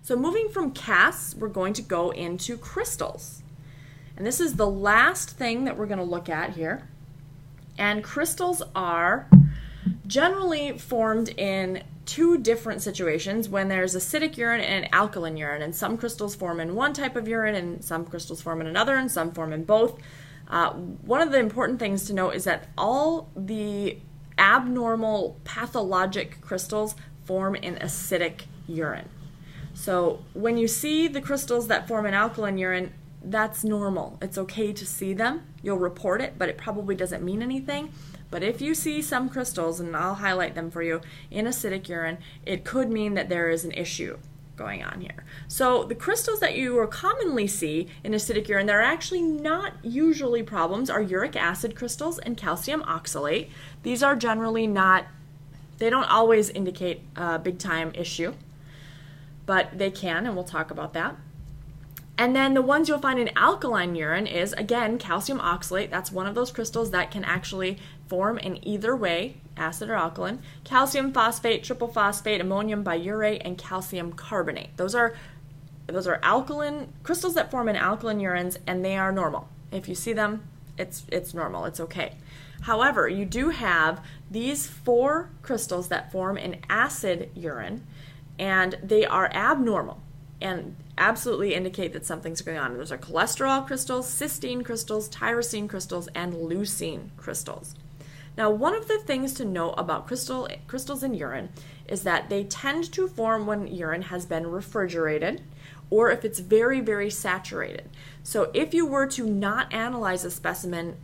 So moving from casts, we're going to go into crystals. And this is the last thing that we're going to look at here. And crystals are generally formed in two different situations when there's acidic urine and alkaline urine. And some crystals form in one type of urine and some crystals form in another and some form in both. One of the important things to note is that all the abnormal pathologic crystals form in acidic urine. So when you see the crystals that form in alkaline urine, that's normal. It's okay to see them. You'll report it, but it probably doesn't mean anything. But if you see some crystals, and I'll highlight them for you, in acidic urine, it could mean that there is an issue going on here. So the crystals that you will commonly see in acidic urine that are actually not usually problems are uric acid crystals and calcium oxalate. These are generally not, they don't always indicate a big time issue, but they can, and we'll talk about that. And then the ones you'll find in alkaline urine is, again, calcium oxalate. That's one of those crystals that can actually form in either way, acid or alkaline. Calcium phosphate, triple phosphate, ammonium biurate, and calcium carbonate. Those are alkaline crystals that form in alkaline urines, and they are normal. If you see them, it's normal. It's okay. However, you do have these 4 crystals that form in acid urine, and they are abnormal and absolutely indicate that something's going on. Those are cholesterol crystals, cysteine crystals, tyrosine crystals, and leucine crystals. Now, one of the things to note about crystals in urine is that they tend to form when urine has been refrigerated or if it's very, very saturated. So if you were to not analyze a specimen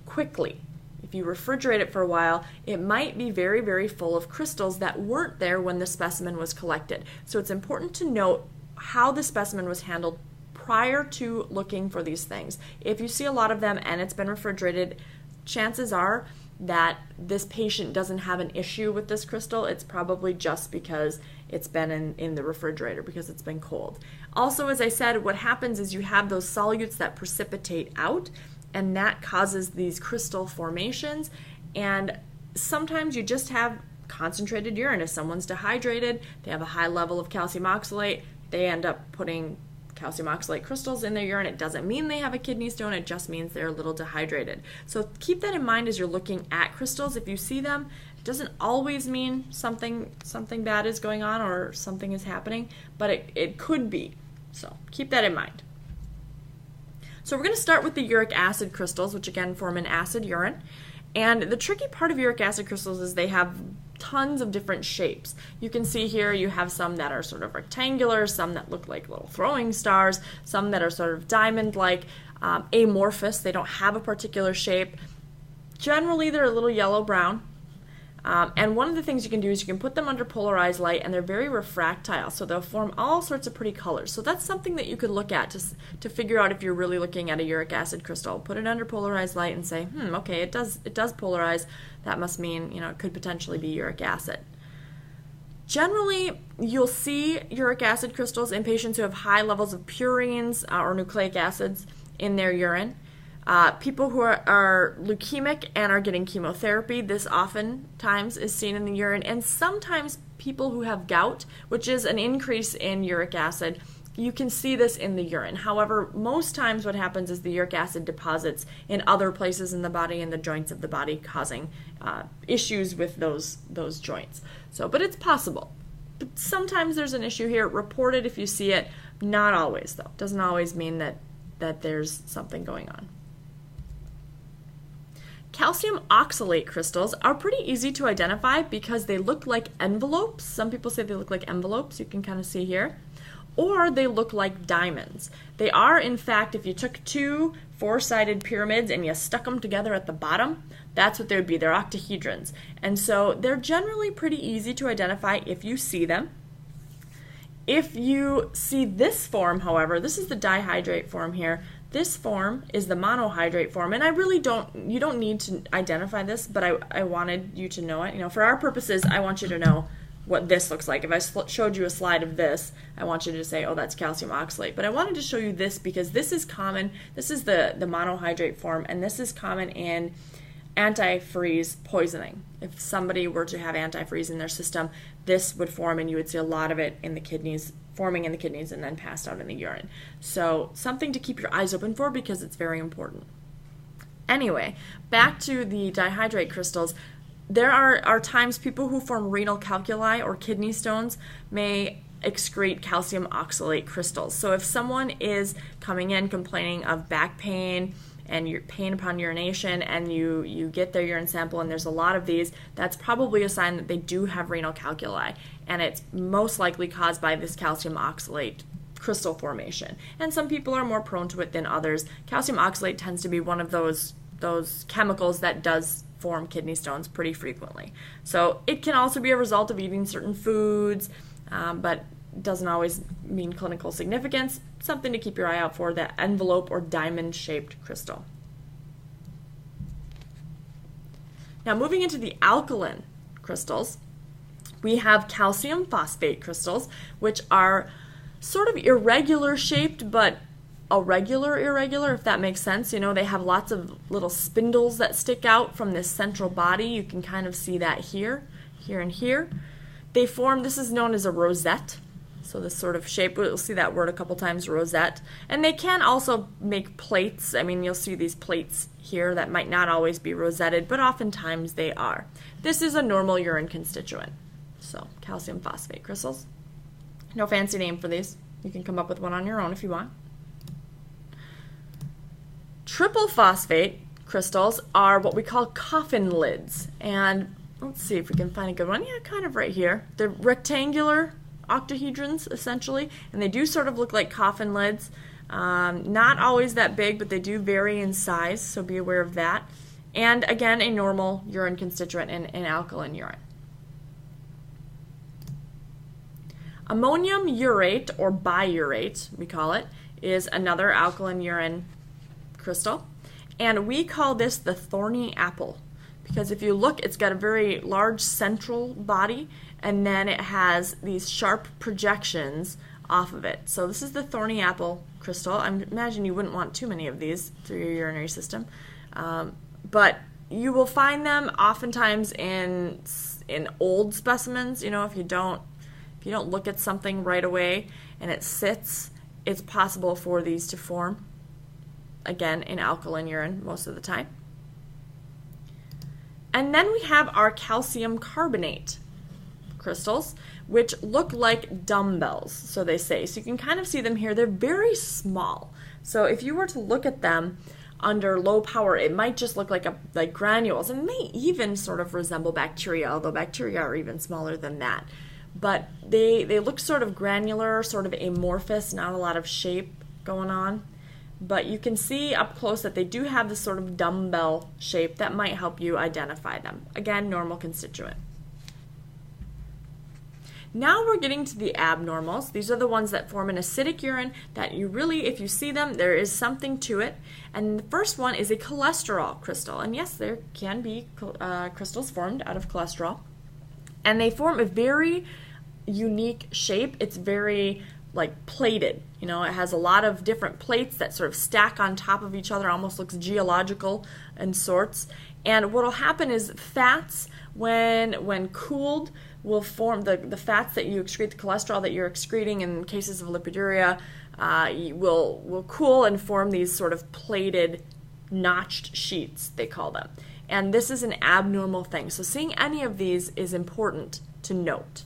quickly, if you refrigerate it for a while, it might be very, very full of crystals that weren't there when the specimen was collected. So it's important to note how the specimen was handled prior to looking for these things. If you see a lot of them and it's been refrigerated, chances are that this patient doesn't have an issue with this crystal. It's probably just because it's been in the refrigerator because it's been cold. Also, as I said, what happens is you have those solutes that precipitate out, and that causes these crystal formations. And sometimes you just have concentrated urine. If someone's dehydrated, they have a high level of calcium oxalate, they end up putting calcium oxalate crystals in their urine. It doesn't mean they have a kidney stone, it just means they're a little dehydrated. So keep that in mind as you're looking at crystals. If you see them, it doesn't always mean something bad is going on or something is happening, but it could be. So keep that in mind. So we're going to start with the uric acid crystals, which again form in acid urine. And the tricky part of uric acid crystals is they have tons of different shapes. You can see here you have some that are sort of rectangular, some that look like little throwing stars, some that are sort of diamond-like, amorphous. They don't have a particular shape. Generally, they're a little yellow-brown. And one of the things you can do is you can put them under polarized light, and they're very refractile, so they'll form all sorts of pretty colors. So that's something that you could look at to figure out if you're really looking at a uric acid crystal. Put it under polarized light and say, okay, it does polarize. That must mean, it could potentially be uric acid. Generally, you'll see uric acid crystals in patients who have high levels of purines or nucleic acids in their urine. People who are leukemic and are getting chemotherapy, this oftentimes is seen in the urine, and sometimes people who have gout, which is an increase in uric acid, you can see this in the urine. However, most times what happens is the uric acid deposits in other places in the body, in the joints of the body, causing issues with those joints. But it's possible. But sometimes there's an issue here. Report it if you see it. Not always, though. Doesn't always mean that there's something going on. Calcium oxalate crystals are pretty easy to identify because they look like envelopes. Some people say they look like envelopes, you can kind of see here. Or they look like diamonds. They are, in fact, if you took 2 4-sided pyramids and you stuck them together at the bottom, that's what they would be. They're octahedrons. And so they're generally pretty easy to identify if you see them. If you see this form, however, this is the dihydrate form here. This form is the monohydrate form, and you don't need to identify this, but I wanted you to know it. For our purposes, I want you to know what this looks like. If I showed you a slide of this, I want you to say, oh, that's calcium oxalate. But I wanted to show you this because this is common. This is the monohydrate form, and this is common in antifreeze poisoning. If somebody were to have antifreeze in their system, this would form and you would see a lot of it in the kidneys, forming in the kidneys and then passed out in the urine. So something to keep your eyes open for because it's very important. Anyway, back to the dihydrate crystals. There are times people who form renal calculi or kidney stones may excrete calcium oxalate crystals. So if someone is coming in complaining of back pain and your pain upon urination and you get their urine sample and there's a lot of these, that's probably a sign that they do have renal calculi, and it's most likely caused by this calcium oxalate crystal formation. And some people are more prone to it than others. Calcium oxalate tends to be one of those chemicals that does form kidney stones pretty frequently. So it can also be a result of eating certain foods, but doesn't always mean clinical significance. Something to keep your eye out for, that envelope or diamond-shaped crystal. Now moving into the alkaline crystals, we have calcium phosphate crystals, which are sort of irregular shaped, but irregular, if that makes sense. You know, they have lots of little spindles that stick out from this central body. You can kind of see that here, and here. They form, this is known as a rosette. So this sort of shape, we'll see that word a couple times, rosette. And they can also make plates. I mean, you'll see these plates here that might not always be rosetted, but oftentimes they are. This is a normal urine constituent. So calcium phosphate crystals. No fancy name for these. You can come up with one on your own if you want. Triple phosphate crystals are what we call coffin lids. And let's see if we can find a good one. Yeah, kind of right here. They're rectangular octahedrons, essentially, and they do sort of look like coffin lids. Not always that big, but they do vary in size, so be aware of that. And again, a normal urine constituent in alkaline urine. Ammonium urate, or biurate, we call it, is another alkaline urine crystal, and we call this the thorny apple, because if you look, it's got a very large central body, and then it has these sharp projections off of it. So this is the thorny apple crystal. I imagine you wouldn't want too many of these through your urinary system, but you will find them oftentimes in old specimens. You know, if you don't look at something right away and it sits, it's possible for these to form, again, in alkaline urine most of the time. And then we have our calcium carbonate crystals, which look like dumbbells, so they say. So you can kind of see them here. They're very small. So if you were to look at them under low power, it might just look like granules, and may even sort of resemble bacteria, although bacteria are even smaller than that. But they look sort of granular, sort of amorphous, not a lot of shape going on. But you can see up close that they do have this sort of dumbbell shape that might help you identify them. Again, normal constituent. Now we're getting to the abnormals. These are the ones that form an acidic urine that you really, if you see them, there is something to it. And the first one is a cholesterol crystal. And yes, there can be crystals formed out of cholesterol. And they form a very unique shape. It's very like plated. You know, it has a lot of different plates that sort of stack on top of each other, almost looks geological in sorts. And what will happen is fats, when cooled, will form the fats that you excrete, the cholesterol that you're excreting in cases of lipiduria, will cool and form these sort of plated, notched sheets, they call them. And this is an abnormal thing. So seeing any of these is important to note.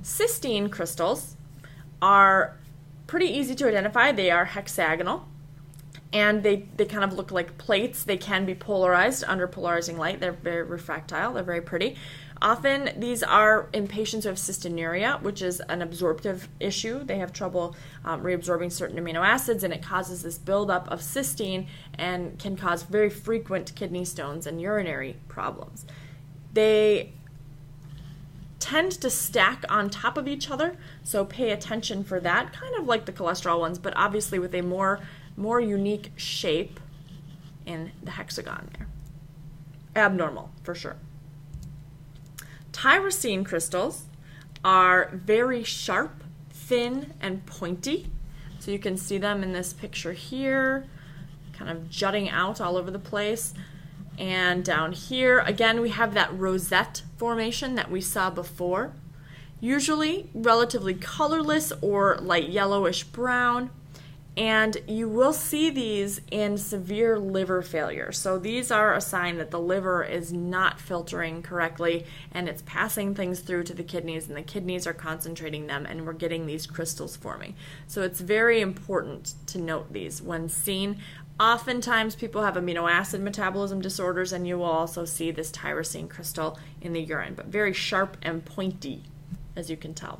Cysteine crystals are pretty easy to identify. They are hexagonal, and they kind of look like plates. They can be polarized under polarizing light. They're very refractile. They're very pretty. Often these are in patients who have cystinuria, which is an absorptive issue. They have trouble reabsorbing certain amino acids, and it causes this buildup of cysteine and can cause very frequent kidney stones and urinary problems. They tend to stack on top of each other, so pay attention for that, kind of like the cholesterol ones, but obviously with a more unique shape in the hexagon there. Abnormal, for sure. Tyrosine crystals are very sharp, thin, and pointy. So you can see them in this picture here, kind of jutting out all over the place. And down here, again, we have that rosette formation that we saw before. Usually relatively colorless or light yellowish brown. And you will see these in severe liver failure. So these are a sign that the liver is not filtering correctly and it's passing things through to the kidneys, and the kidneys are concentrating them, and we're getting these crystals forming. So it's very important to note these when seen. Oftentimes people have amino acid metabolism disorders, and you will also see this tyrosine crystal in the urine, but very sharp and pointy, as you can tell.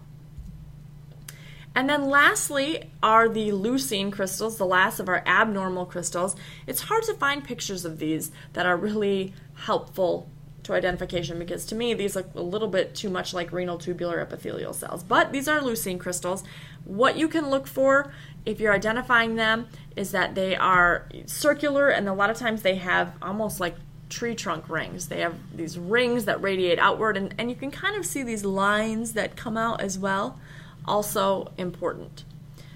And then lastly are the leucine crystals, the last of our abnormal crystals. It's hard to find pictures of these that are really helpful to identification, because to me these look a little bit too much like renal tubular epithelial cells. But these are leucine crystals. What you can look for if you're identifying them is that they are circular, and a lot of times they have almost like tree trunk rings. They have these rings that radiate outward, and you can kind of see these lines that come out as well. Also important.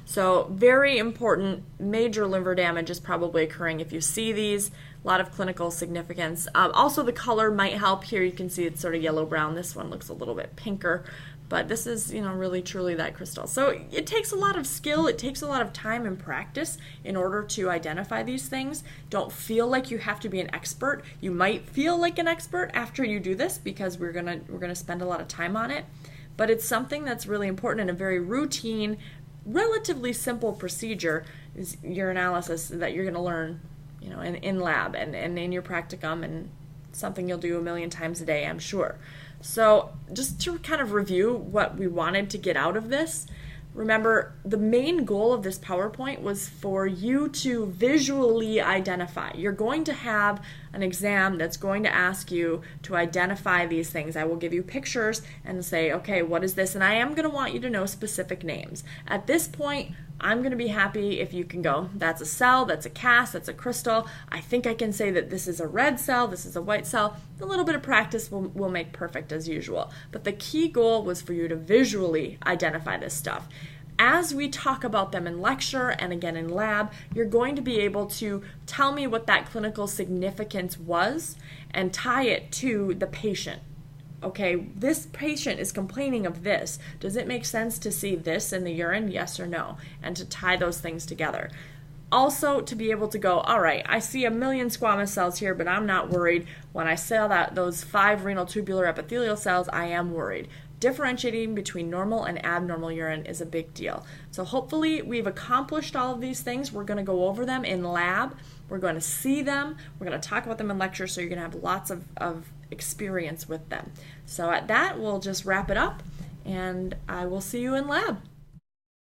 So very important. Major liver damage is probably occurring if you see these. A lot of clinical significance. Also the color might help. Here you can see it's sort of yellow-brown. This one looks a little bit pinker, but this is, really truly that crystal. So it takes a lot of skill. It takes a lot of time and practice in order to identify these things. Don't feel like you have to be an expert. You might feel like an expert after you do this, because we're gonna spend a lot of time on it. But it's something that's really important, and a very routine, relatively simple procedure is urinalysis that you're going to learn, in lab and in your practicum, and something you'll do a million times a day, I'm sure. So just to kind of review what we wanted to get out of this, remember the main goal of this PowerPoint was for you to visually identify. You're going to have an exam that's going to ask you to identify these things. I will give you pictures and say, okay, what is this? And I am going to want you to know specific names. At this point, I'm going to be happy if you can go, that's a cell, that's a cast, that's a crystal. I think I can say that this is a red cell, this is a white cell. A little bit of practice will make perfect, as usual. But the key goal was for you to visually identify this stuff. As we talk about them in lecture and again in lab, you're going to be able to tell me what that clinical significance was and tie it to the patient. Okay, this patient is complaining of this. Does it make sense to see this in the urine? Yes or no? And to tie those things together. Also, to be able to go, all right, I see 1 million squamous cells here, but I'm not worried. When I saw those 5 renal tubular epithelial cells, I am worried. Differentiating between normal and abnormal urine is a big deal. So hopefully we've accomplished all of these things. We're going to go over them in lab. We're going to see them. We're going to talk about them in lecture, so you're going to have lots of experience with them. So at that, we'll just wrap it up, and I will see you in lab.